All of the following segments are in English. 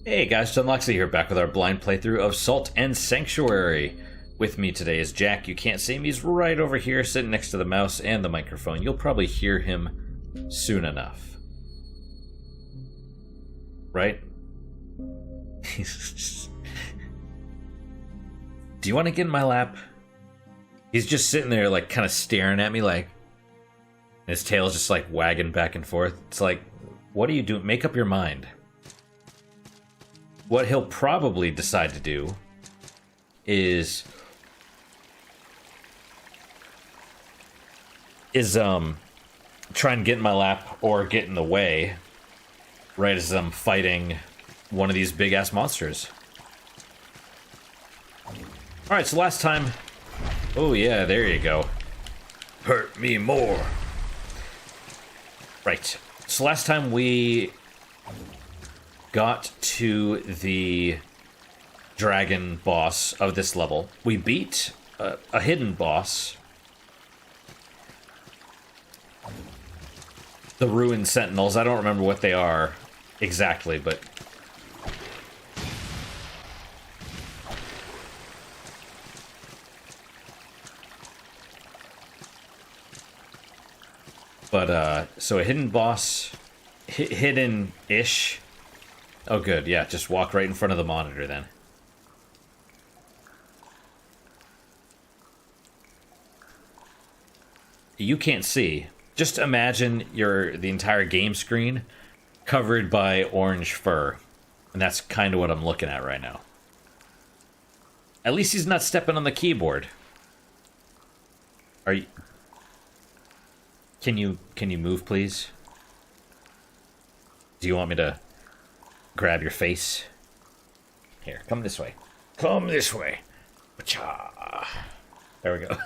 Hey guys, Dunloxy here, back with our blind playthrough of Salt and Sanctuary. With me today is Jack. You can't see him, he's right over here sitting next to the mouse and the microphone. You'll probably hear him soon enough. Right? Do you want to get in my lap? He's just sitting there like kind of staring at me like, his tail's just like wagging back and forth. It's like, what are you doing? Make up your mind. What he'll probably decide to do is try and get in my lap or get in the way right as I'm fighting one of these big ass monsters. Alright, so last time, oh yeah, there you go. Hurt me more. Right, so last time we got to the dragon boss of this level. We beat a hidden boss, the ruined sentinels. I don't remember what they are exactly, but so a hidden boss, hidden-ish. Oh, good. Yeah, just walk right in front of the monitor, then. You can't see. Just imagine the entire game screen covered by orange fur. And that's kind of what I'm looking at right now. At least he's not stepping on the keyboard. Are you... Can you move, please? Do you want me to grab your face? Here, come this way. Come this way. Cha. There we go.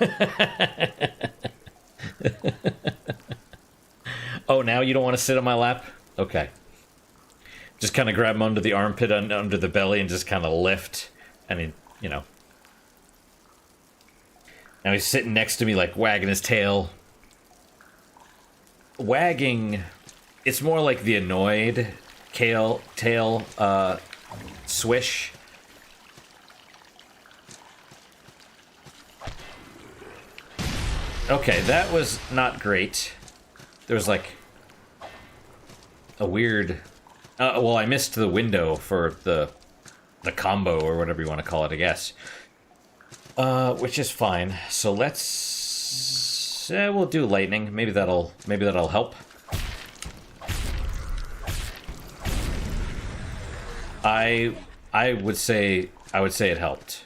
Oh, now you don't want to sit on my lap? Okay. Just kind of grab him under the armpit, under the belly, and just kind of lift. I mean, you know. Now he's sitting next to me, like, wagging his tail. Wagging... It's more like the annoyed tail swish. Okay, that was not great. There was like a weird... well, I missed the window for the combo, or whatever you want to call it, I guess. Which is fine. So let's... we'll do lightning. Maybe that'll help. I would say it helped.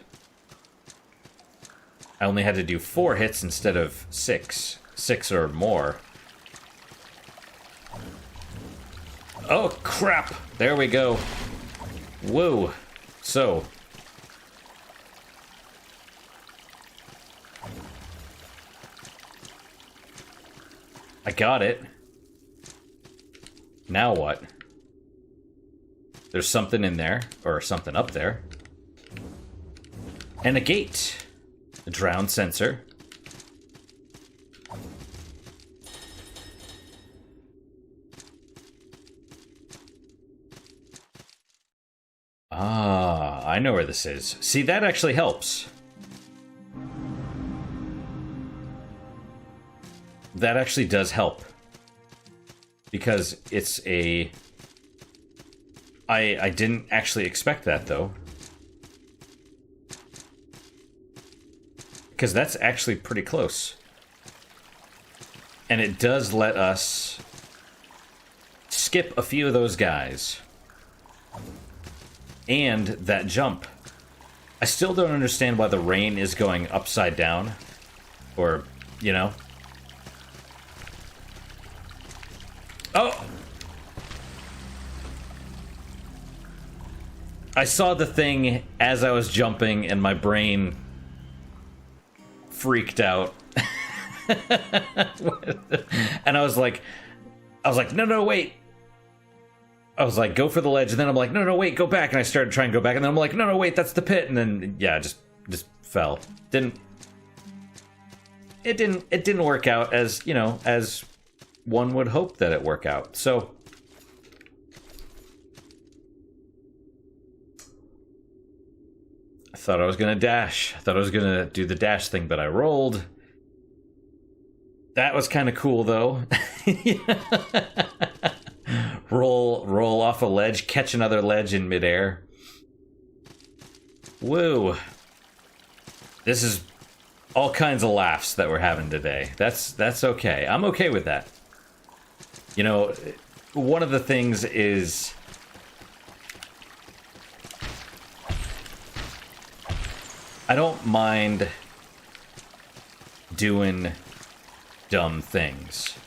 I only had to do 4 hits instead of 6. 6 or more. Oh, crap! There we go. Whoa. So. I got it. Now what? There's something in there, or something up there. And a gate. A drowned sensor. Ah, I know where this is. See, that actually helps. That actually does help. Because it's a... I didn't actually expect that, though. Because that's actually pretty close. And it does let us skip a few of those guys. And that jump. I still don't understand why the rain is going upside down. Or, you know. Oh! I saw the thing as I was jumping and my brain freaked out. And I was like, no, wait. I was like, go for the ledge, and then I'm like, no, wait, go back. And I started trying to go back, and then I'm like, no, wait, that's the pit. And then, yeah, just fell. It didn't work out as, you know, as one would hope that it work out. So I thought I was gonna dash. I thought I was gonna do the dash thing, but I rolled. That was kind of cool, though. roll off a ledge, catch another ledge in midair. Woo. This is all kinds of laughs that we're having today. That's okay. I'm okay with that. You know, one of the things is I don't mind doing dumb things.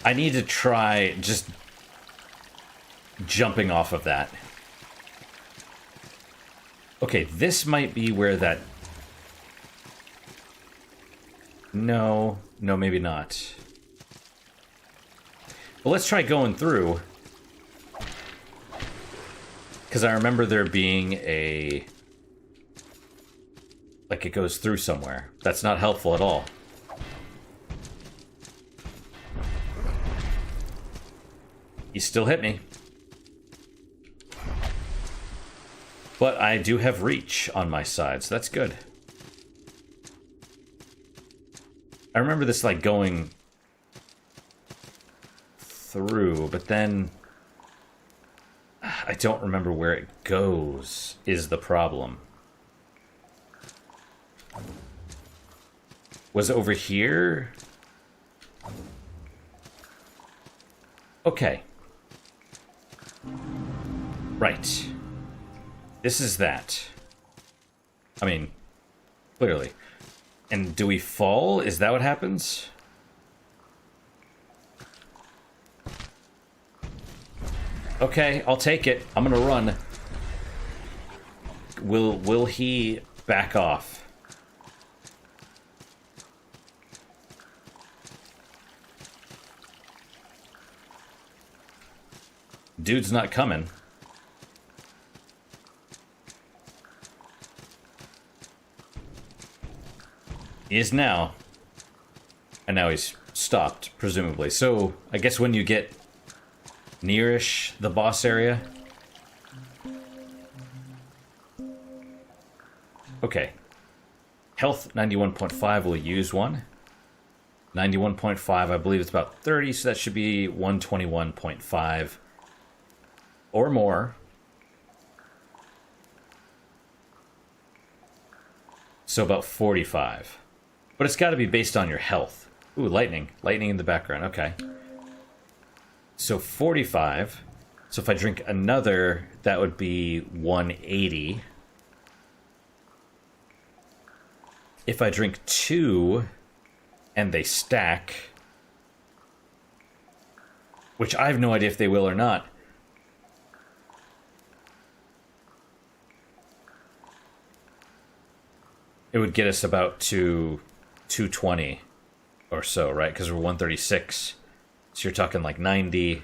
I need to try just jumping off of that. Okay, this might be where that... No, maybe not. Well, let's try going through. Because I remember there being a... like it goes through somewhere. That's not helpful at all. You still hit me. But I do have reach on my side, so that's good. I remember this, like, going through, but then I don't remember where it goes, is the problem. Was it over here? Okay. Right. This is that. I mean, clearly. And do we fall? Is that what happens? Okay, I'll take it. I'm gonna run. Will he back off? Dude's not coming. He is now. And now he's stopped, presumably. So, I guess when you get nearish the boss area. Okay. Health 91.5, we'll use one. 91.5, I believe it's about 30, so that should be 121.5 or more. So about 45. But it's got to be based on your health. Ooh, lightning. Lightning in the background. Okay. So 45. So if I drink another, that would be 180. If I drink two, and they stack, which I have no idea if they will or not, it would get us about to 220 or so, right? Because we're 136. So you're talking like 90.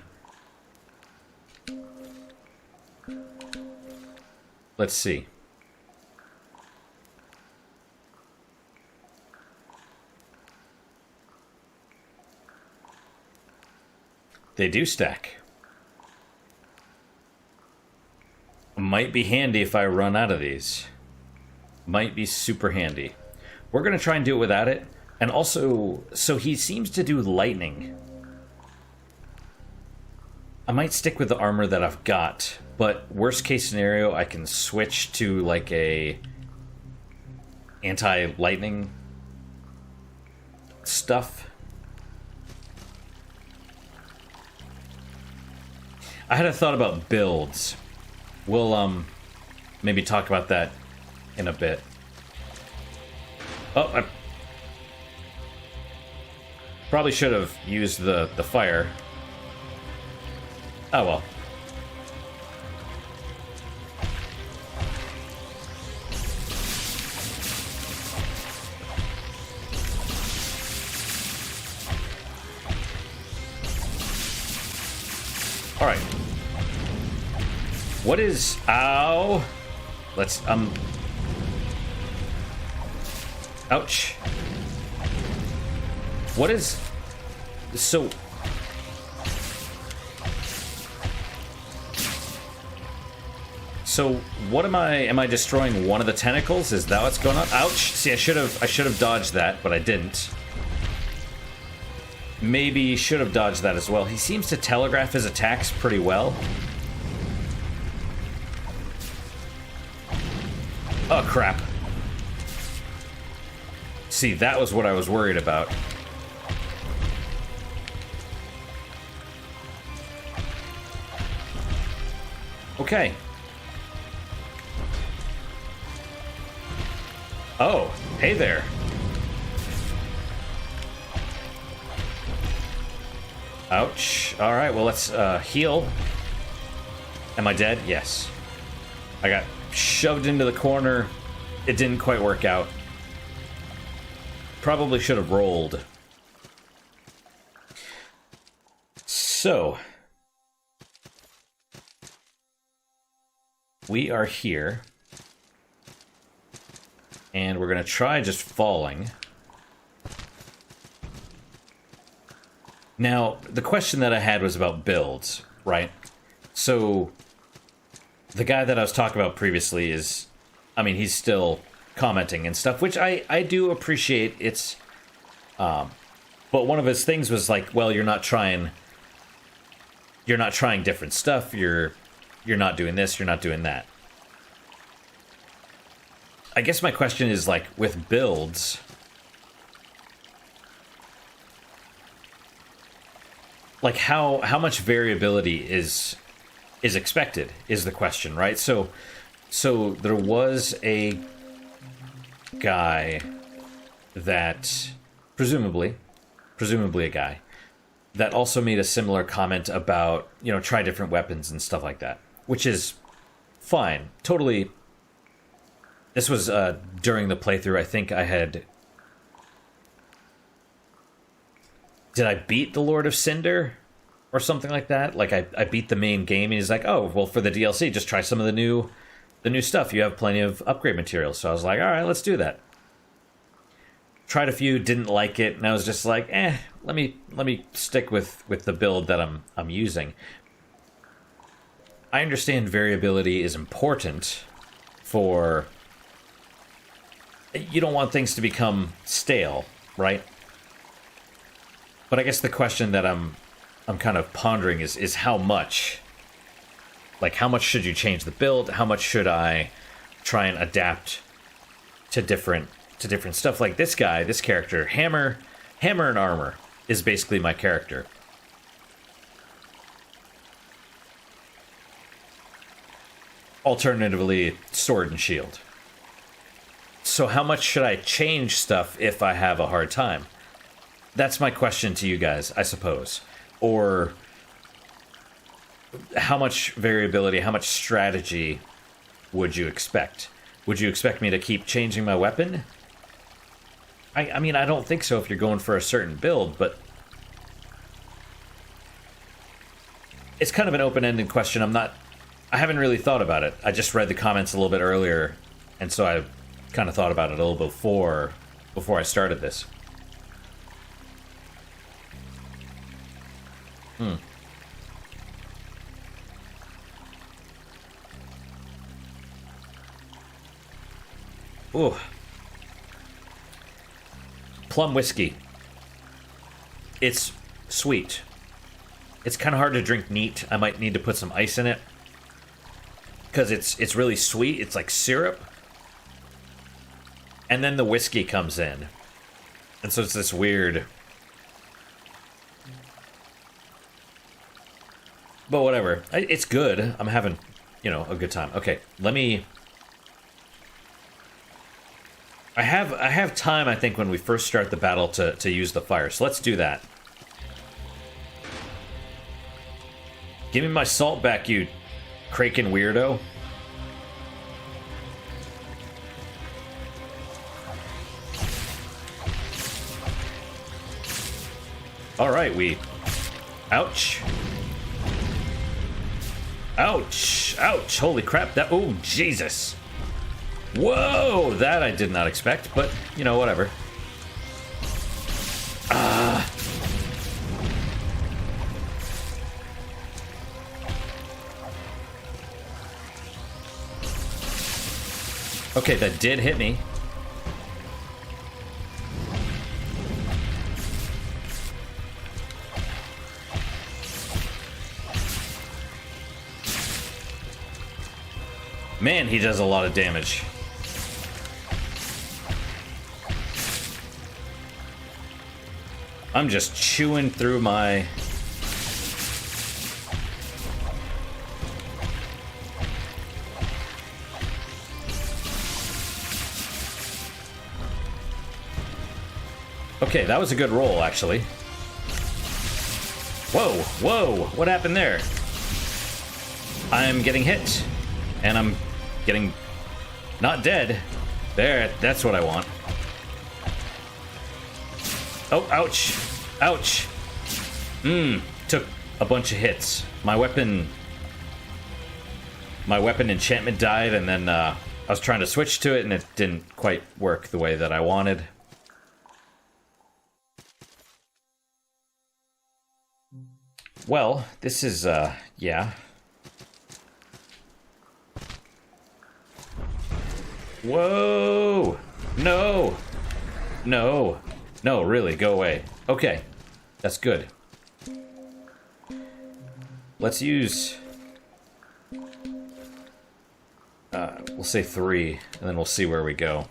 Let's see. They do stack. Might be handy if I run out of these. Might be super handy. We're going to try and do it without it. And also, so he seems to do lightning. I might stick with the armor that I've got, but worst case scenario, I can switch to like a anti-lightning stuff. I had a thought about builds. We'll maybe talk about that in a bit. Oh, I probably should have used the fire. Oh well. All right. What is... Ow. Let's, ouch. What is... So, So what am I destroying one of the tentacles? Is that what's going on? Ouch! See, I should have dodged that, but I didn't. Maybe should have dodged that as well. He seems to telegraph his attacks pretty well. Oh, crap. See, that was what I was worried about. Okay. Oh, hey there. Ouch. Alright, well, let's heal. Am I dead? Yes. I got shoved into the corner. It didn't quite work out. Probably should have rolled. So, we are here. And we're going to try just falling. Now, the question that I had was about builds, right? So, the guy that I was talking about previously is, I mean, he's still commenting and stuff, which I do appreciate. It's, but one of his things was like, well, you're not trying different stuff. You're not doing this. You're not doing that. I guess my question is, like, with builds, like, how much variability is expected is the question, right? So there was a guy that presumably a guy that also made a similar comment about, you know, try different weapons and stuff like that, which is fine, totally. This was during the playthrough. I think I had... Did I beat the Lord of Cinder? Or something like that? Like, I beat the main game, and he's like, oh, well, for the DLC, just try some of the new stuff. You have plenty of upgrade materials. So I was like, all right, let's do that. Tried a few, didn't like it, and I was just like, let me stick with the build that I'm using. I understand variability is important for... You don't want things to become stale, right? But I guess the question that I'm kind of pondering is how much? Like, how much should you change the build? How much should I try and adapt to different stuff? Like this guy, this character, Hammer and Armor is basically my character. Alternatively, Sword and Shield. So how much should I change stuff if I have a hard time? That's my question to you guys, I suppose. Or how much variability, how much strategy would you expect? Would you expect me to keep changing my weapon? I mean, I don't think so if you're going for a certain build, but it's kind of an open-ended question. I haven't really thought about it. I just read the comments a little bit earlier, and so I kind of thought about it a little before I started this. Ooh. Plum whiskey. It's sweet. It's kind of hard to drink neat. I might need to put some ice in it. Because it's really sweet. It's like syrup. And then the whiskey comes in. And so it's this weird... But whatever. It's good. I'm having, a good time. Okay, let me... I have time, I think, when we first start the battle to use the fire. So let's do that. Give me my salt back, you Kraekan weirdo. Alright, we... Ouch. Ouch! Ouch! Holy crap, that... Oh, Jesus! Whoa! That I did not expect, but, whatever. Ah... Okay, that did hit me. Man, he does a lot of damage. I'm just chewing through my... Okay, that was a good roll, actually. Whoa, whoa, what happened there? I'm getting hit, and I'm getting not dead. There, that's what I want. Oh, ouch, ouch. Took a bunch of hits. My weapon enchantment died, and then I was trying to switch to it, and it didn't quite work the way that I wanted. Well, this is, yeah. Whoa! No! No! No, really, go away. Okay, that's good. Let's use... we'll say 3, and then we'll see where we go.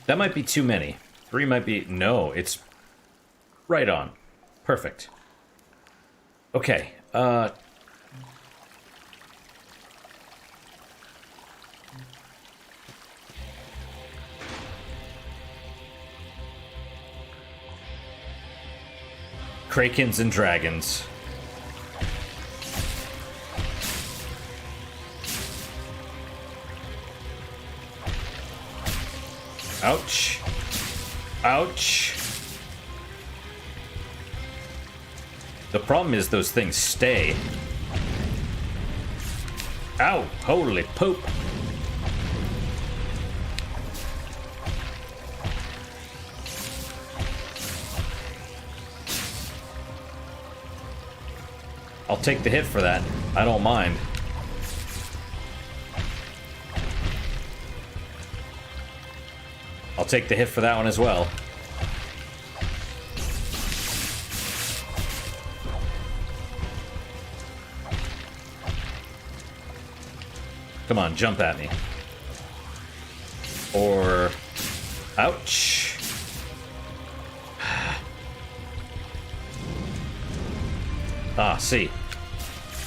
That might be too many. 3 might be... No, it's right on. Perfect. Okay, Krakens and dragons. Ouch. Ouch. The problem is those things stay. Ow! Holy poop! I'll take the hit for that. I don't mind. I'll take the hit for that one as well. Come on, jump at me. Or... Ouch. Ah, see.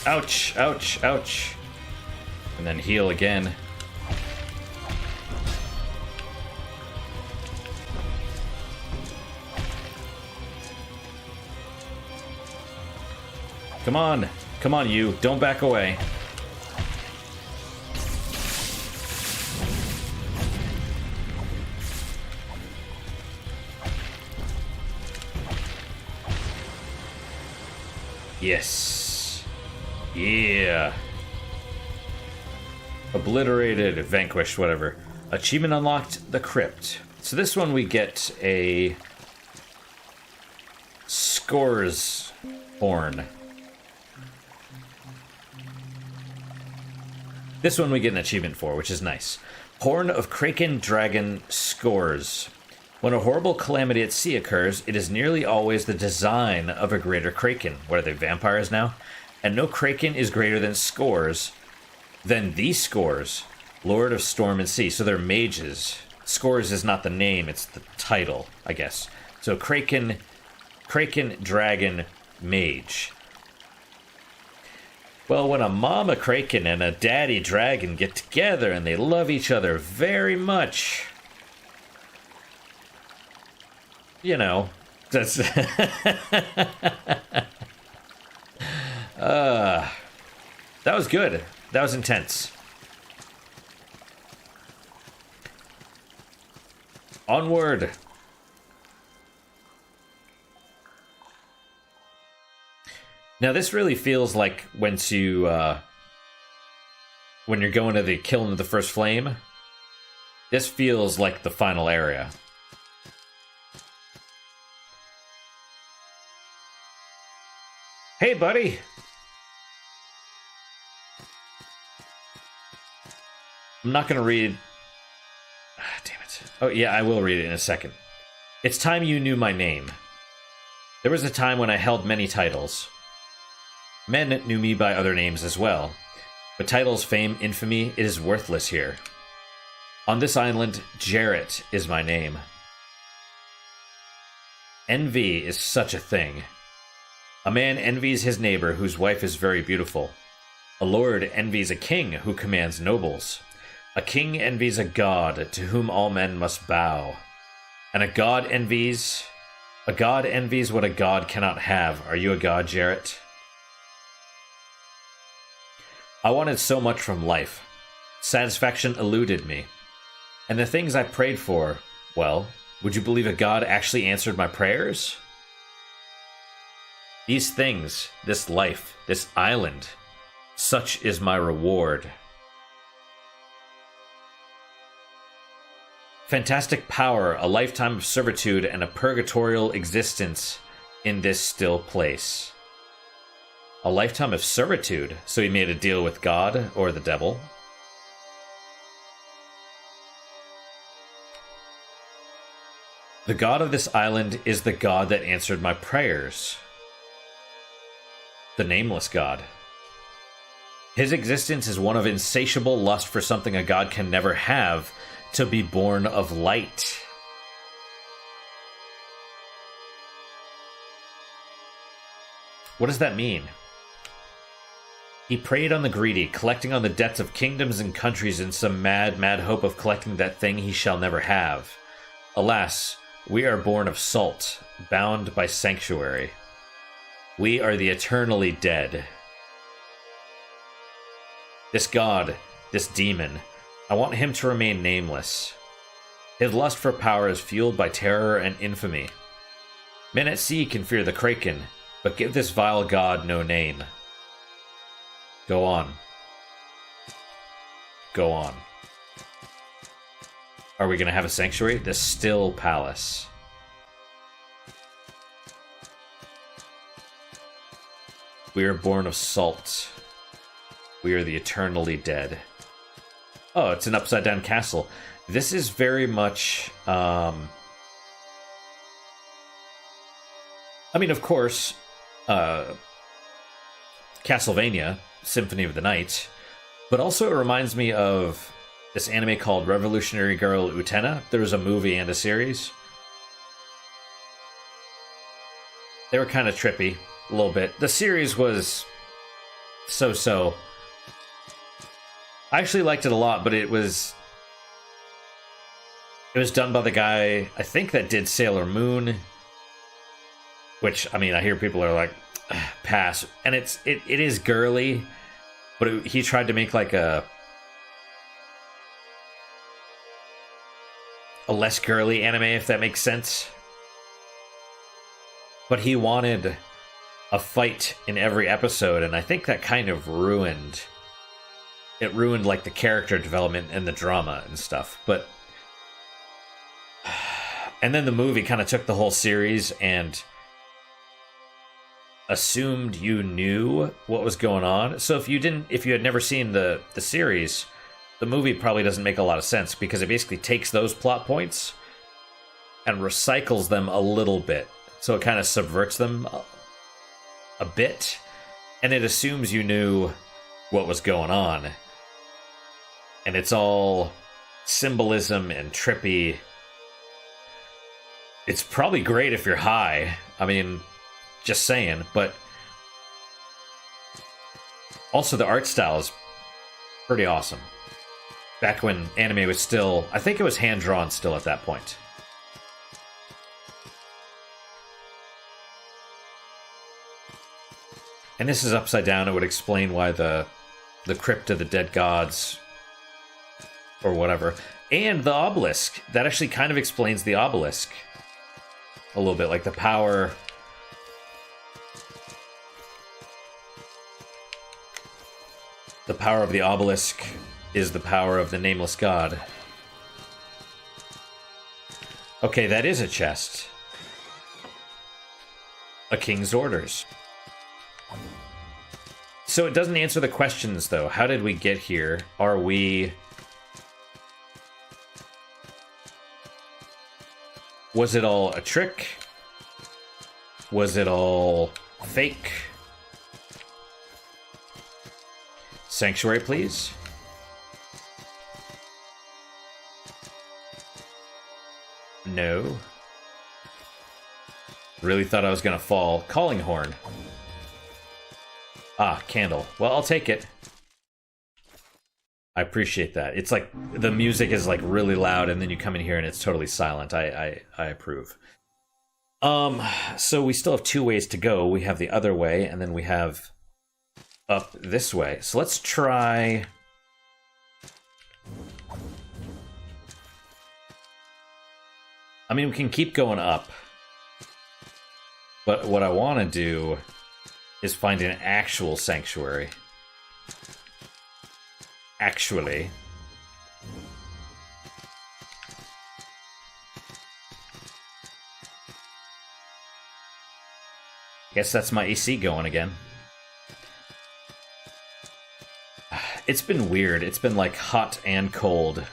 Ouch, ouch, ouch. And then heal again. Come on. Come on, you. Don't back away. Yes. Yeah. Obliterated, vanquished, whatever. Achievement unlocked, the crypt. So this one we get a Skourzh horn. This one we get an achievement for, which is nice. Horn of Kraekan Dragon Skourzh. When a horrible calamity at sea occurs, it is nearly always the design of a greater Kraken. What are they, vampires now? And no Kraken is greater than Skourzh, than the Skourzh, Lord of Storm and Sea. So they're mages. Skourzh is not the name, it's the title, I guess. So Kraken Dragon Mage. Well, when a mama Kraken and a daddy dragon get together and they love each other very much, you know, that's... that was good. That was intense. Onward. Now this really feels like when you're going to the Kiln of the First Flame. This feels like the final area. Hey, buddy! I'm not gonna read... Ah, damn it. Oh, yeah, I will read it in a second. It's time you knew my name. There was a time when I held many titles. Men knew me by other names as well. But titles, fame, infamy, it is worthless here. On this island, Jarrett is my name. Envy is such a thing. A man envies his neighbor whose wife is very beautiful. A lord envies a king who commands nobles. A king envies a god to whom all men must bow. And a god envies what a god cannot have. Are you a god, Jarrett? I wanted so much from life. Satisfaction eluded me. And the things I prayed for, well, would you believe a god actually answered my prayers? These things, this life, this island, such is my reward. Fantastic power, a lifetime of servitude, and a purgatorial existence in this still place. A lifetime of servitude? So he made a deal with God or the devil? The god of this island is the god that answered my prayers. The Nameless God. His existence is one of insatiable lust for something a god can never have, to be born of light. What does that mean? He preyed on the greedy, collecting on the debts of kingdoms and countries in some mad, mad hope of collecting that thing he shall never have. Alas, we are born of salt, bound by sanctuary. We are the eternally dead. This god, this demon, I want him to remain nameless. His lust for power is fueled by terror and infamy. Men at sea can fear the Kraekan, but give this vile god no name. Go on. Go on. Are we going to have a sanctuary? The Still Palace. We are born of salt. We are the eternally dead. Oh, it's an upside-down castle. This is very much... I mean, of course, Castlevania, Symphony of the Night, but also it reminds me of this anime called Revolutionary Girl Utena. There was a movie and a series. They were kind of trippy, a little bit. The series was so-so. I actually liked it a lot, but it was done by the guy, I think, that did Sailor Moon, which, I mean, I hear people are like, pass. And it is girly, but he tried to make like a less girly anime, if that makes sense. But he wanted a fight in every episode, and I think that kind of ruined... It ruined, like, the character development and the drama and stuff. But... And then the movie kind of took the whole series and assumed you knew what was going on. So if you had never seen the series, the movie probably doesn't make a lot of sense, because it basically takes those plot points and recycles them a little bit. So it kind of subverts them a bit, and it assumes you knew what was going on. And it's all symbolism and trippy. It's probably great if you're high. I mean, just saying. But also the art style is pretty awesome. Back when anime was still... I think it was hand-drawn still at that point. And this is upside down. It would explain why the Crypt of the Dead Gods... or whatever. And the obelisk. That actually kind of explains the obelisk a little bit. Like the power... The power of the obelisk is the power of the Nameless God. Okay, that is a chest. A king's orders. So it doesn't answer the questions, though. How did we get here? Are we... Was it all a trick? Was it all fake? Sanctuary, please. No. Really thought I was gonna fall. Calling horn. Ah, candle. Well, I'll take it. I appreciate that. It's like the music is like really loud, and then you come in here and it's totally silent. I approve. So we still have 2 ways to go. We have the other way, and then we have up this way. So let's try. I mean, we can keep going up, but what I want to do is find an actual sanctuary. Actually. Guess that's my AC going again. It's been weird. It's been like hot and cold.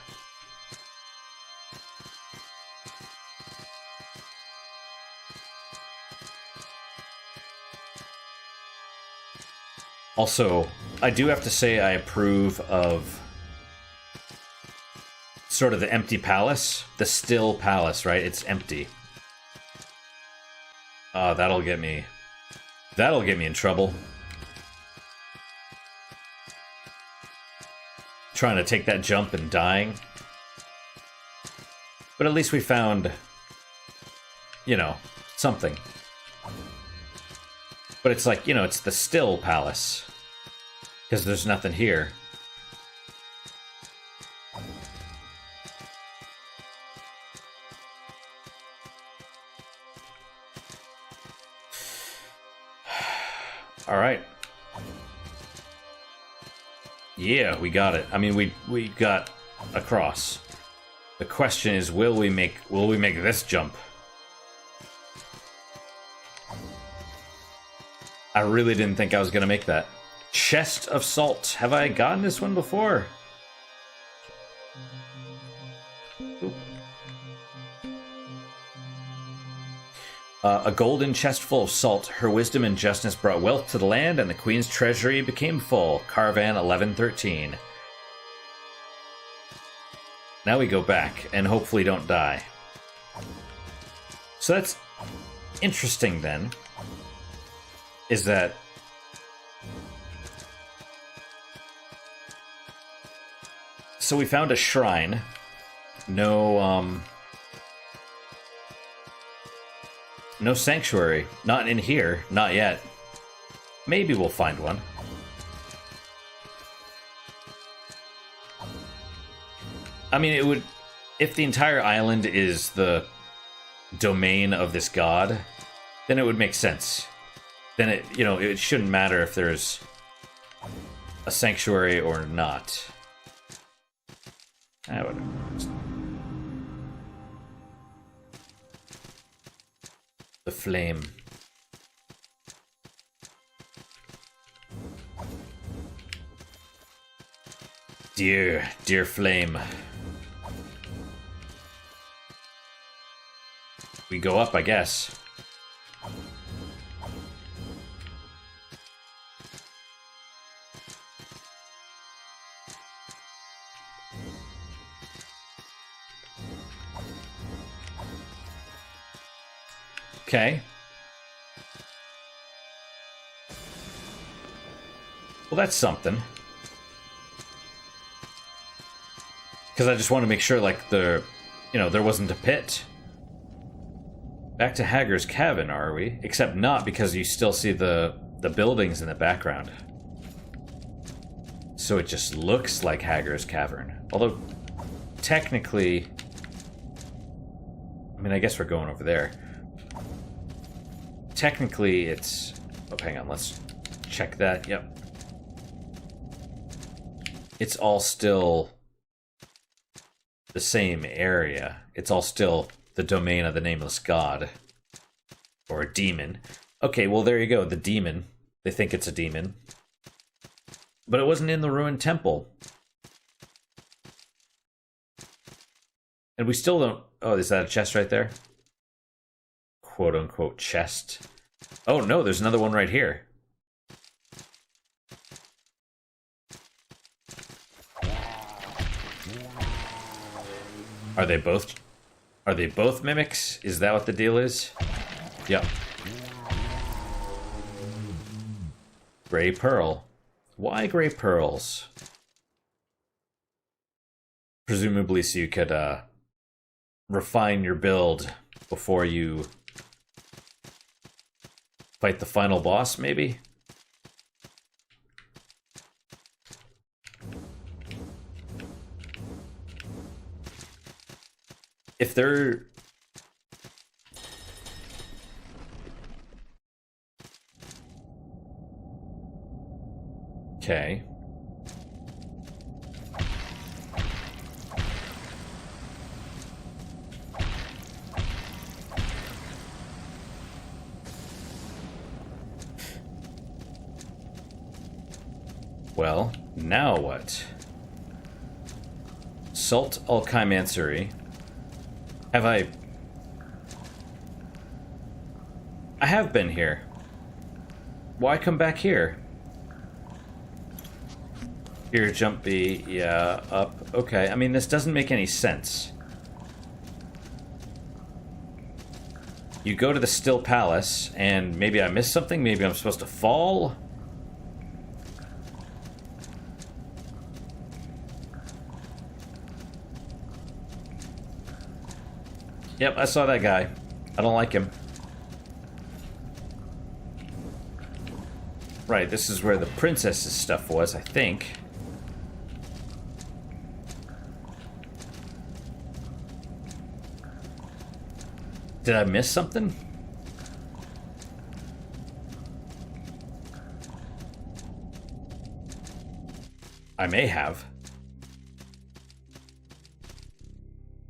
Also, I do have to say I approve of sort of the empty palace. The still palace, right? It's empty. That'll get me... That'll get me in trouble. Trying to take that jump and dying. But at least we found, you know, something. But it's like, you know, it's the still palace. Because there's nothing here. All right. Yeah, we got it. I mean, we got across. The question is, will we make this jump? I really didn't think I was gonna make that. Chest of salt. Have I gotten this one before? Oop. A golden chest full of salt. Her wisdom and justness brought wealth to the land, and the queen's treasury became full. Caravan 1113. Now we go back, and hopefully don't die. So that's interesting, then. Is that... So we found a shrine. No sanctuary. Not in here. Not yet. Maybe we'll find one. I mean, it would... If the entire island is the domain of this god, then it would make sense. Then it, you know, it shouldn't matter if there's a sanctuary or not. Whatever. The flame. Dear flame. We go up, I guess. Okay. Well, that's something. Because I just want to make sure, like, there wasn't a pit. Back to Hager's Cavern, are we? Except not, because you still see the buildings in the background. So it just looks like Hager's Cavern. Although, technically... I mean, I guess we're going over there. Technically, it's... Oh, hang on, let's check that. Yep. It's all still the same area. It's all still the domain of the nameless god. Or a demon. Okay, well, there you go, the demon. They think it's a demon. But it wasn't in the ruined temple. And we still don't... Oh, is that a chest right there? Quote-unquote chest. Oh, no, there's another one right here. Are they both mimics? Is that what the deal is? Yep. Gray pearl. Why gray pearls? Presumably so you could refine your build before you fight the final boss, maybe? If they're... Okay. Well, now what? Salt Alchemanciery. Have I have been here. Why come back here? Here, jump B, yeah, up. Okay, I mean, this doesn't make any sense. You go to the Still Palace, and maybe I missed something? Maybe I'm supposed to fall? Yep, I saw that guy. I don't like him. Right, this is where the princess's stuff was, I think. Did I miss something? I may have.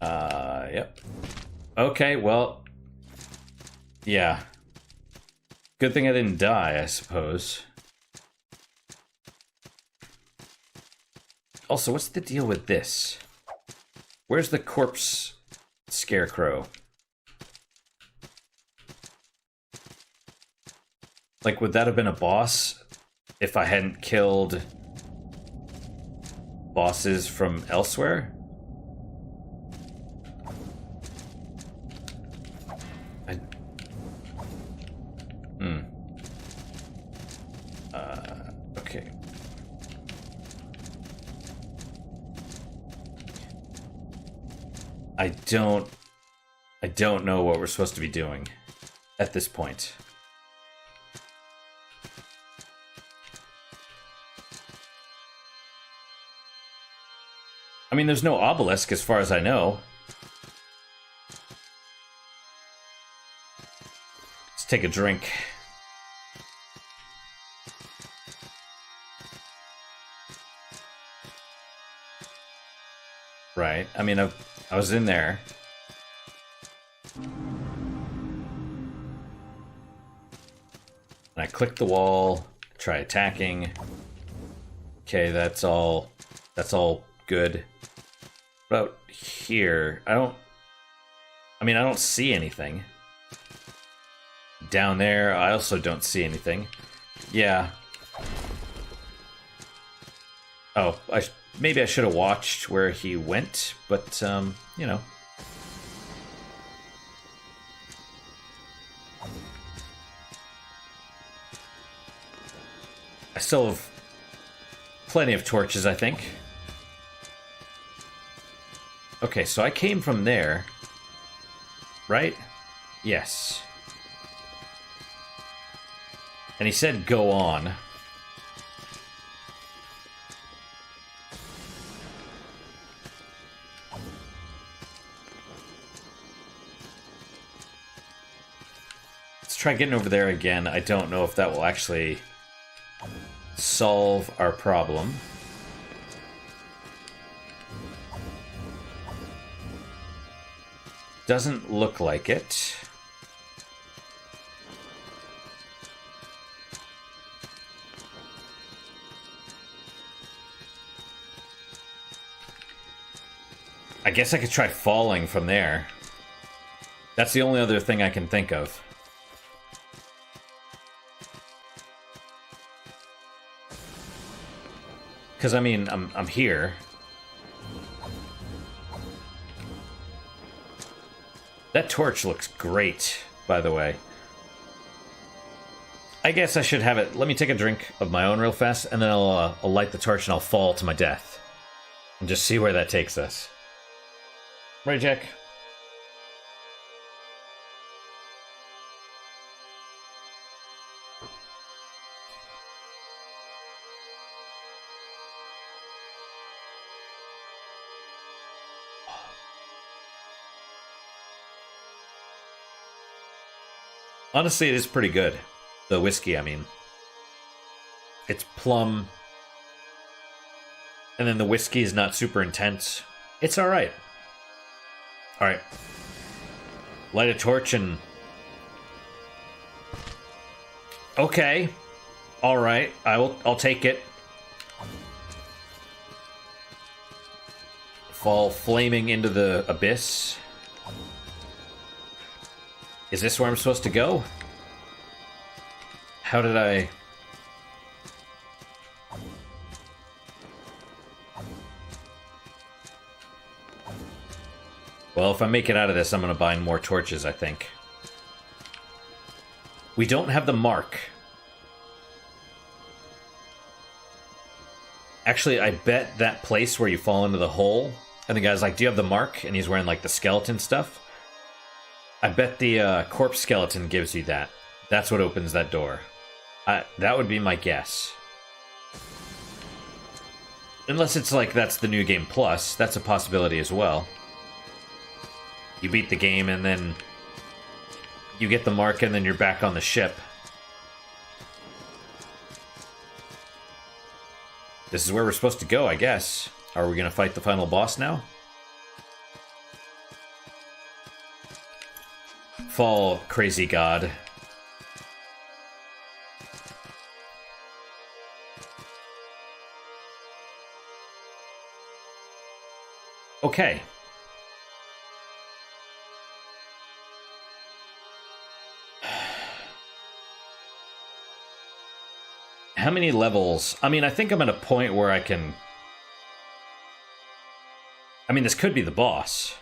Yep. Okay, well... Yeah. Good thing I didn't die, I suppose. Also, what's the deal with this? Where's the corpse scarecrow? Like, would that have been a boss if I hadn't killed bosses from elsewhere? Okay. I don't know what we're supposed to be doing at this point. I mean, there's no obelisk as far as I know. Let's take a drink. Right. I mean, I was in there. And I clicked the wall, try attacking. Okay, that's all good. What about here? I don't see anything. Down there, I also don't see anything. Yeah. Oh, maybe I should have watched where he went, but, you know. I still have plenty of torches, I think. Okay, so I came from there. Right? Yes. And he said go on. Let's try getting over there again. I don't know if that will actually solve our problem. Doesn't look like it. I guess I could try falling from there. That's the only other thing I can think of. Because, I mean, I'm here. That torch looks great, by the way. I guess I should have it. Let me take a drink of my own real fast, and then I'll light the torch and I'll fall to my death. And just see where that takes us. Right, Jack? Honestly, it is pretty good. The whiskey, I mean. It's plum. And then the whiskey is not super intense. It's alright. Alright. Light a torch and... Okay. Alright. I'll take it. Fall flaming into the abyss. Is this where I'm supposed to go? How did I... Well, if I make it out of this, I'm going to buy more torches, I think. We don't have the mark. Actually, I bet that place where you fall into the hole, and the guy's like, do you have the mark? And he's wearing, like, the skeleton stuff. I bet the corpse skeleton gives you that. That's what opens that door. That would be my guess. Unless it's like that's the new game plus. That's a possibility as well. You beat the game and then you get the mark and then you're back on the ship. This is where we're supposed to go, I guess. Are we going to fight the final boss now? Fall, crazy god. Okay. How many levels? I mean, I think I'm at a point where I can... I mean, this could be the boss.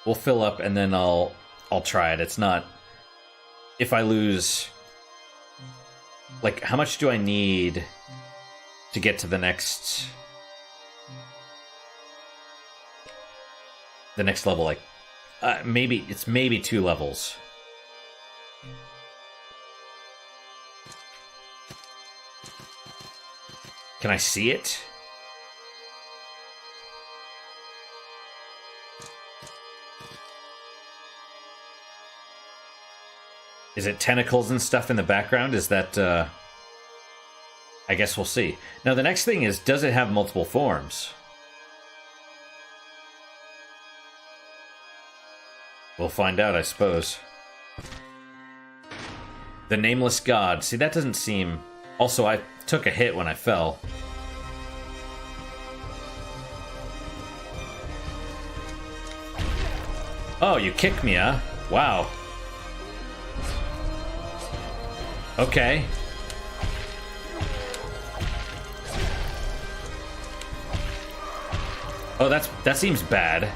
We'll fill up and then I'll try it. It's not... If I lose... Like, how much do I need to get to the next... The next level, like... maybe, it's maybe 2 levels. Can I see it? Is it tentacles and stuff in the background? Is that, I guess we'll see. Now, the next thing is, does it have multiple forms? We'll find out, I suppose. The Nameless God. See, that doesn't seem... Also, I took a hit when I fell. Oh, you kicked me, huh? Wow. Okay. Oh, that seems bad.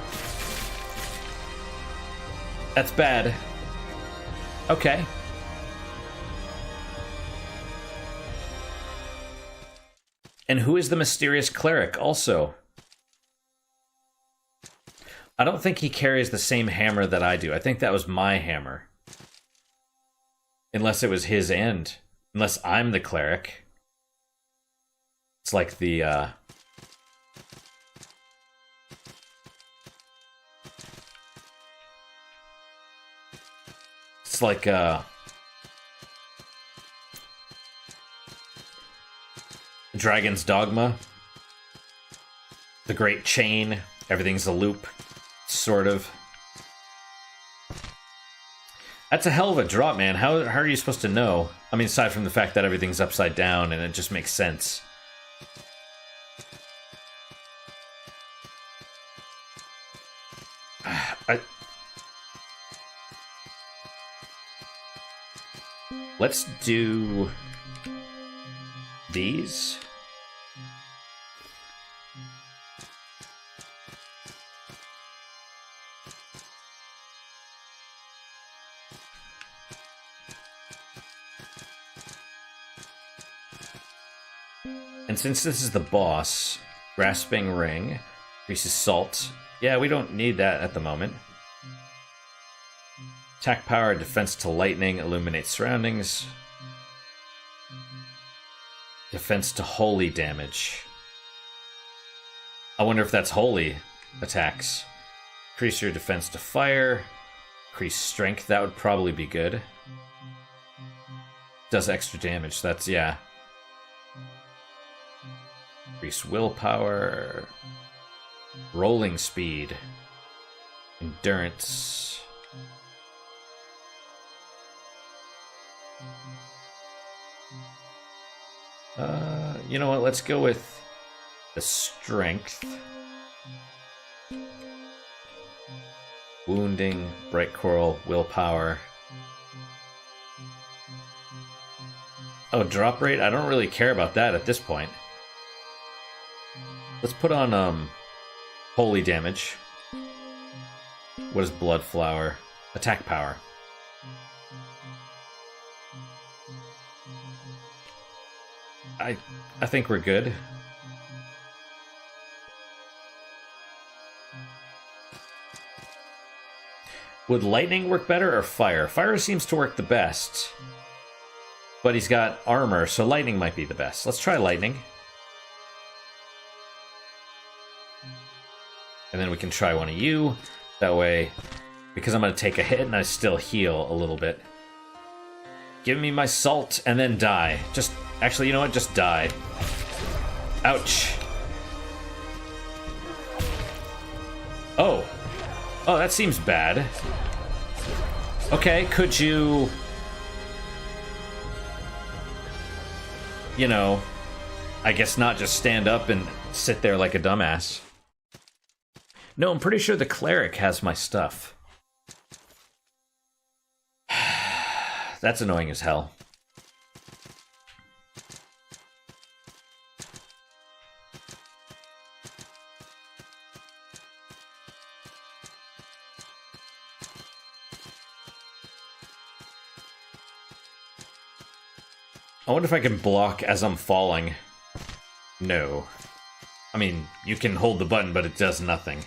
That's bad. Okay. And who is the mysterious cleric also? I don't think he carries the same hammer that I do. I think that was my hammer. Unless it was his end. Unless I'm the cleric. It's like the, It's like, Dragon's Dogma. The Great Chain. Everything's a loop. Sort of. That's a hell of a drop, man. How are you supposed to know? I mean, aside from the fact that everything's upside down and it just makes sense. Let's do these. And since this is the boss, grasping ring, increases salt. Yeah, we don't need that at the moment. Attack power, defense to lightning, illuminates surroundings. Defense to holy damage. I wonder if that's holy attacks. Increase your defense to fire. Increase strength, that would probably be good. Does extra damage, that's, yeah. Increase willpower. Rolling speed. Endurance. You know what, let's go with the strength. Wounding, bright coral, willpower. Oh, drop rate? I don't really care about that at this point. Let's put on, holy damage. What is blood flower? Attack power. I think we're good. Would lightning work better or fire? Fire seems to work the best. But he's got armor, so lightning might be the best. Let's try lightning. And then we can try one of you. That way, because I'm going to take a hit and I still heal a little bit. Give me my salt and then die. Just, actually, you know what? Just die. Ouch. Oh. Oh, that seems bad. Okay, could you... You know, I guess not just stand up and sit there like a dumbass. No, I'm pretty sure the cleric has my stuff. That's annoying as hell. I wonder if I can block as I'm falling. No. I mean, you can hold the button, but it does nothing.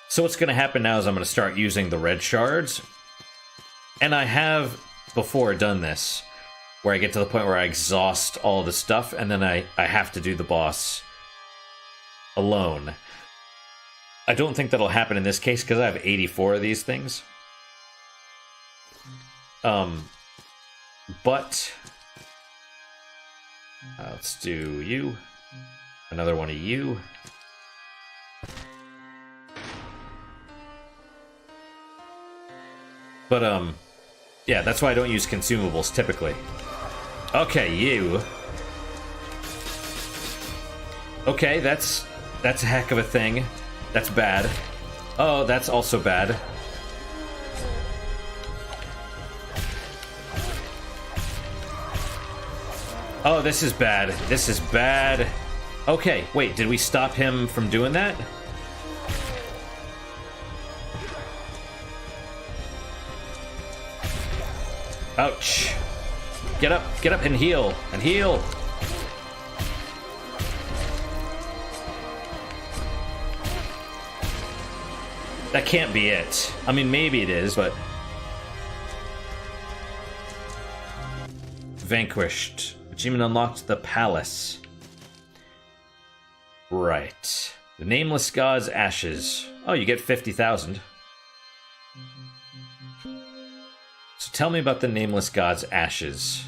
So what's going to happen now is I'm going to start using the red shards. And I have before done this, where I get to the point where I exhaust all the stuff, and then I have to do the boss alone. I don't think that'll happen in this case, because I have 84 of these things. But... let's do you. Another one of you. But, yeah, that's why I don't use consumables, typically. Okay, you. Okay, that's a heck of a thing. That's bad. Oh, that's also bad. Oh, this is bad. This is bad. Okay, wait, did we stop him from doing that? Ouch. Get up and heal, and heal. That can't be it. I mean, maybe it is, but... Vanquished. Achievement unlocked the palace. Right. The Nameless God's ashes. Oh, you get 50,000. So tell me about the Nameless God's ashes.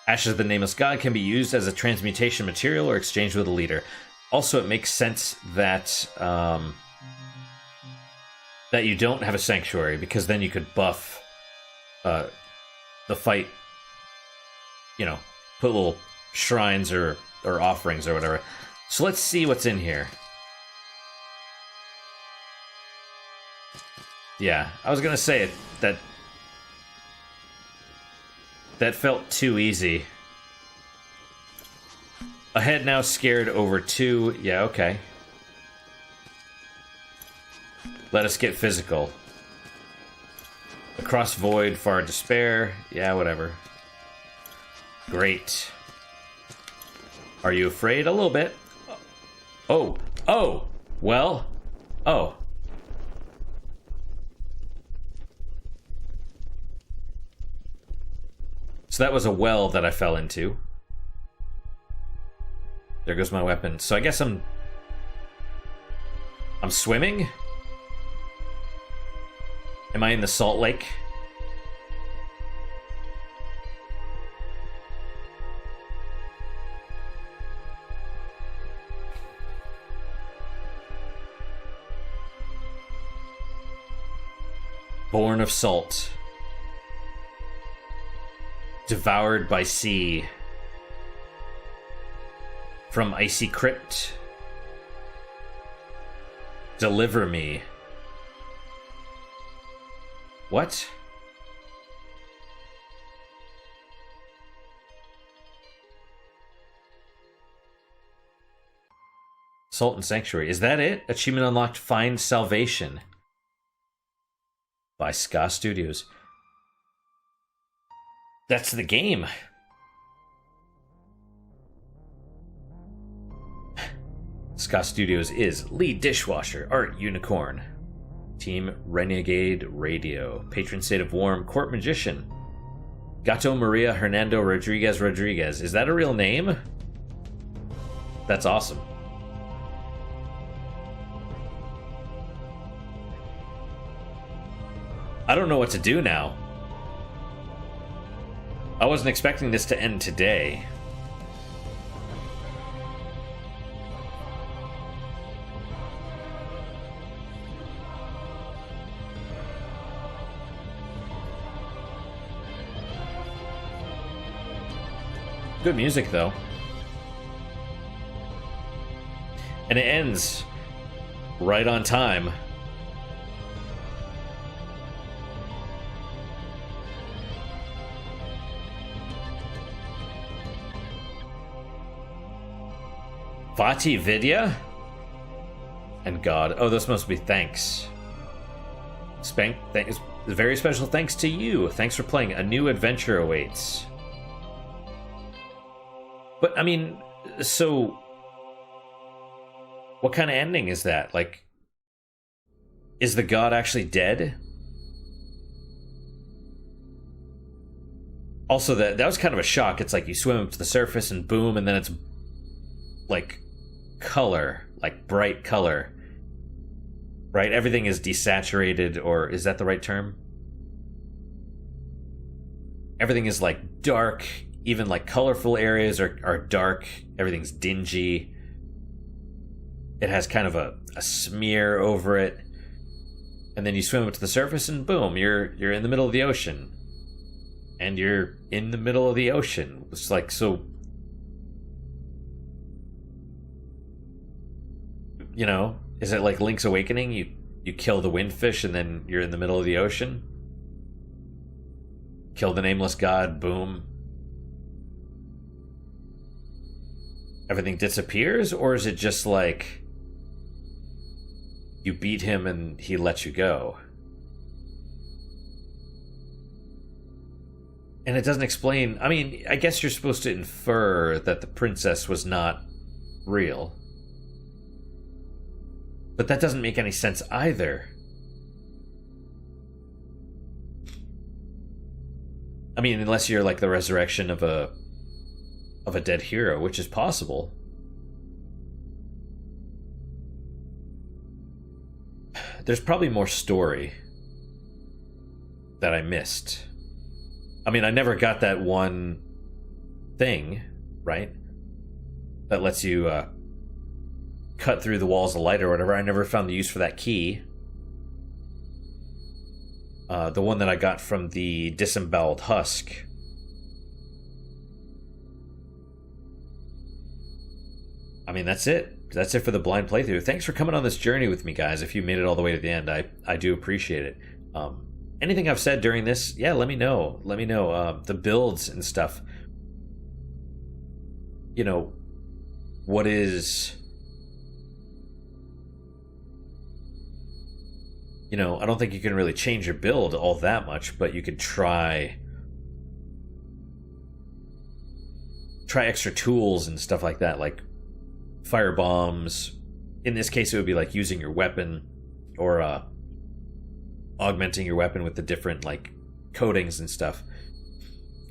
Ashes of the Nameless God can be used as a transmutation material or exchanged with a leader. Also, it makes sense that that you don't have a sanctuary, because then you could buff the fight. You know, put little shrines or offerings or whatever. So let's see what's in here. Yeah, I was gonna say it, that felt too easy. Ahead now, scared over 2. Yeah, okay. Let us get physical. Across void, far despair. Yeah, whatever. Great. Are you afraid? A little bit. Oh. Oh. Well. Oh. So that was a well that I fell into. There goes my weapon. So I guess I'm swimming? Am I in the salt lake? Born of salt. Devoured by sea. From icy crypt. Deliver me. What? Salt and Sanctuary. Is that it? Achievement unlocked. Find Salvation. By Skourzh Studios. That's the game. Skourzh Studios is lead dishwasher, art unicorn, team renegade radio, patron saint of warm, court magician, Gato Maria Hernando Rodriguez. Is that a real name? That's awesome. I don't know what to do now. I wasn't expecting this to end today. Good music, though. And it ends right on time. Vati Vidya? And God. Oh, this must be thanks. Thanks. Very special thanks to you. Thanks for playing. A new adventure awaits. But, I mean, so... what kind of ending is that? Like, is the god actually dead? Also, that was kind of a shock. It's like you swim up to the surface and boom, and then it's like color, like bright color. Right? Everything is desaturated, or is that the right term? Everything is like dark. Even like colorful areas are dark. Everything's dingy. It has kind of a smear over it. And then you swim up to the surface and boom, you're in the middle of the ocean. And you're in the middle of the ocean. It's like, so... you know, is it like Link's Awakening? You kill the windfish and then you're in the middle of the ocean? Kill the nameless god, boom. Everything disappears? Or is it just like... you beat him and he lets you go? And it doesn't explain... I mean, I guess you're supposed to infer that the princess was not real. But that doesn't make any sense either. I mean, unless you're like the resurrection of a dead hero, which is possible. There's probably more story that I missed. I mean, I never got that one thing, right? That lets you cut through the walls of light or whatever. I never found the use for that key. The one that I got from the disemboweled husk. I mean, that's it. That's it for the blind playthrough. Thanks for coming on this journey with me, guys. If you made it all the way to the end, I do appreciate it. Anything I've said during this, yeah, let me know. Let me know. The builds and stuff. You know, what is... You know, I don't think you can really change your build all that much, but you could try extra tools and stuff like that, like fire bombs. In this case, it would be like using your weapon or augmenting your weapon with the different like coatings and stuff.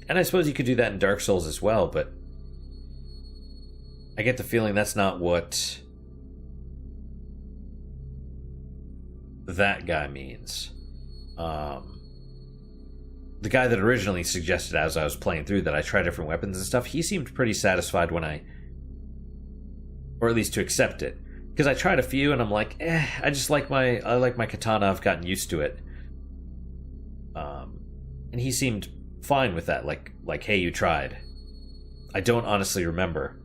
And I suppose you could do that in Dark Souls as well, but I get the feeling that's not what that guy means. The guy that originally suggested as I was playing through that I try different weapons and stuff, he seemed pretty satisfied when or at least to accept it. Because I tried a few and I'm like, I like my katana, I've gotten used to it. And he seemed fine with that, like, hey, you tried. I don't honestly remember,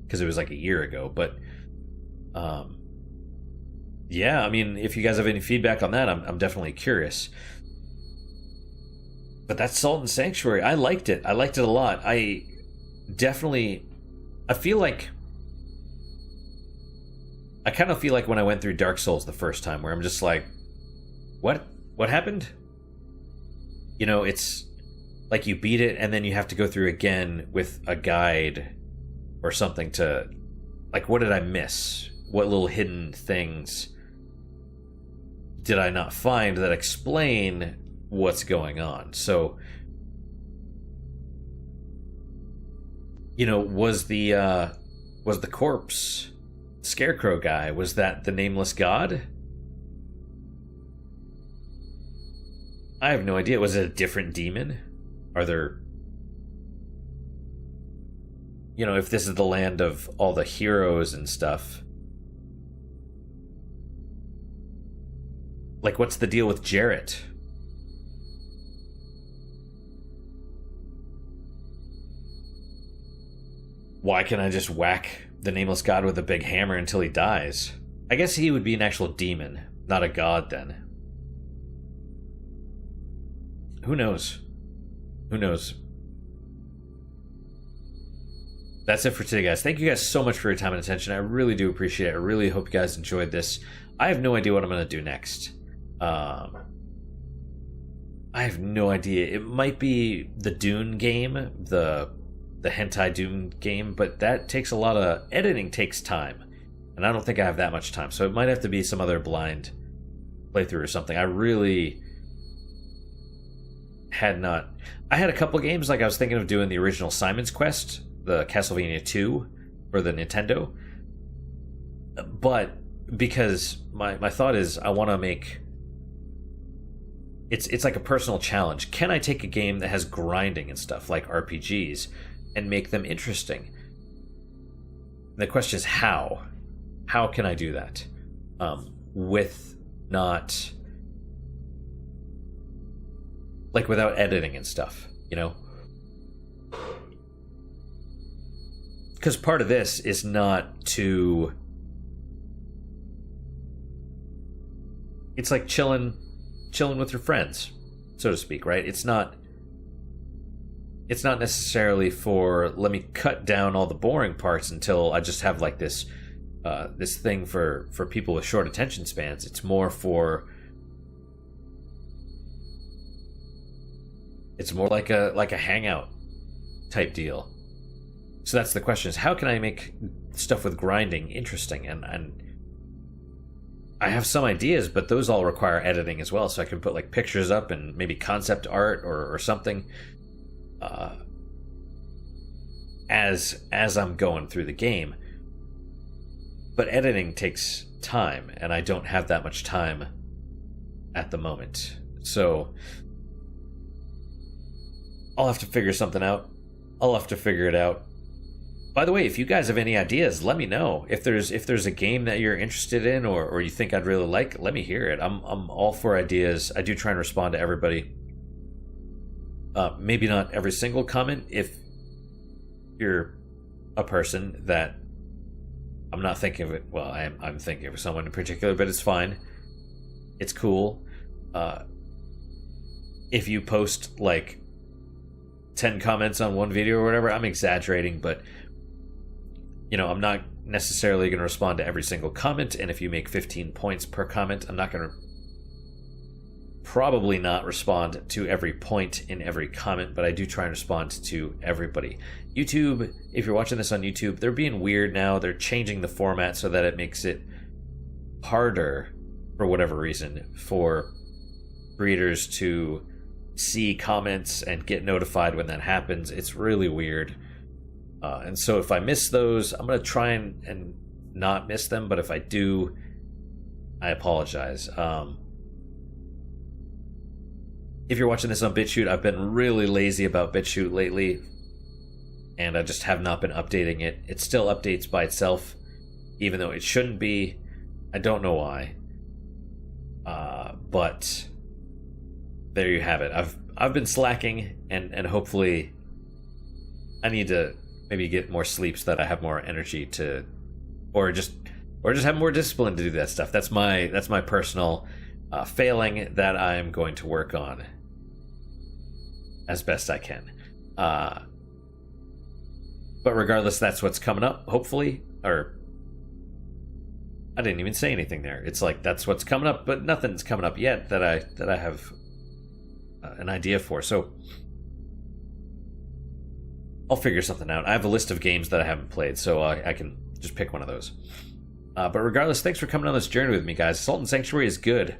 because it was like a year ago, but yeah, I mean, if you guys have any feedback on that, I'm definitely curious. But that's Salt and Sanctuary. I liked it. I liked it a lot. I feel like... I kind of feel like when I went through Dark Souls the first time, where I'm just like, what happened? You know, it's like you beat it, and then you have to go through again with a guide or something to... Like, what did I miss? What little hidden things did I not find that explain what's going on? So, you know, was the corpse scarecrow guy, was that the nameless god? I have no idea. Was it a different demon? Are there... You know, if this is the land of all the heroes and stuff... Like, what's the deal with Jarrett? Why can't I just whack the nameless god with a big hammer until he dies? I guess he would be an actual demon, not a god then. Who knows? Who knows? That's it for today, guys. Thank you guys so much for your time and attention. I really do appreciate it. I really hope you guys enjoyed this. I have no idea what I'm going to do next. I have no idea. It might be the Dune game, the hentai Dune game, but that takes a lot of... Editing takes time, and I don't think I have that much time, so it might have to be some other blind playthrough or something. I really had not... I had a couple games, like I was thinking of doing the original Simon's Quest, the Castlevania 2 for the Nintendo, but because my thought is I want to make... It's like a personal challenge. Can I take a game that has grinding and stuff, like RPGs, and make them interesting? The question is how? How can I do that? With not... Like, without editing and stuff, you know? Because part of this is not to... It's like chilling with your friends, so to speak, right? It's not necessarily for, let me cut down all the boring parts until I just have like this this thing for people with short attention spans. It's more for... It's more like a hangout type deal. So that's the question, is how can I make stuff with grinding interesting? And I have some ideas, but those all require editing as well, so I can put like pictures up and maybe concept art or something as I'm going through the game. But editing takes time, and I don't have that much time at the moment. So I'll have to figure something out. I'll have to figure it out. By the way, if you guys have any ideas, let me know. If there's a game that you're interested in or you think I'd really like, let me hear it. I'm all for ideas. I do try and respond to everybody. Maybe not every single comment if you're a person that I'm not thinking of it. Well, I'm thinking of someone in particular, but it's fine. It's cool. If you post like 10 comments on one video or whatever, I'm exaggerating, but you know, I'm not necessarily going to respond to every single comment, and if you make 15 points per comment, I'm not going to probably not respond to every point in every comment, but I do try and respond to everybody. YouTube, if you're watching this on YouTube, they're being weird now. They're changing the format so that it makes it harder, for whatever reason, for creators to see comments and get notified when that happens. It's really weird. And so if I miss those, I'm going to try and not miss them, but if I do, I apologize. If you're watching this on BitChute, I've been really lazy about BitChute lately, and I just have not been updating it. It still updates by itself, even though it shouldn't be. I don't know why. But there you have it. I've been slacking, and hopefully I need to maybe get more sleep so that I have more energy to, or just have more discipline to do that stuff. That's my personal failing that I'm going to work on as best I can. But regardless, that's what's coming up, hopefully. Or I didn't even say anything there. It's like that's what's coming up, but nothing's coming up yet that I have an idea for. So I'll figure something out. I have a list of games that I haven't played, so I can just pick one of those. But regardless, thanks for coming on this journey with me, guys. Salt and Sanctuary is good.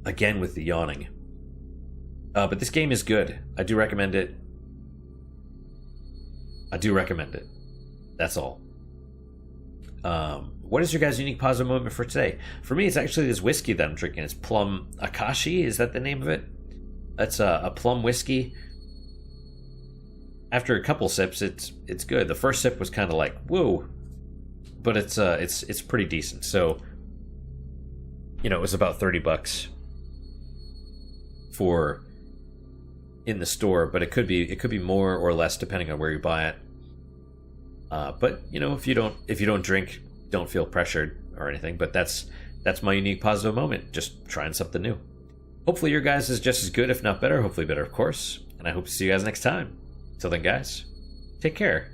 Again with the yawning. But this game is good. I do recommend it. That's all. What is your guys' unique positive moment for today? For me, it's actually this whiskey that I'm drinking. It's Plum Akashi. Is that the name of it? That's a plum whiskey. After a couple sips, it's good. The first sip was kind of like whoa, but it's pretty decent. So, you know, it was about $30 for in the store, but it could be more or less depending on where you buy it. But you know, if you don't drink, don't feel pressured or anything. But that's my unique positive moment. Just trying something new. Hopefully your guys is just as good, if not better. Hopefully better, of course. And I hope to see you guys next time. Till then, guys, take care.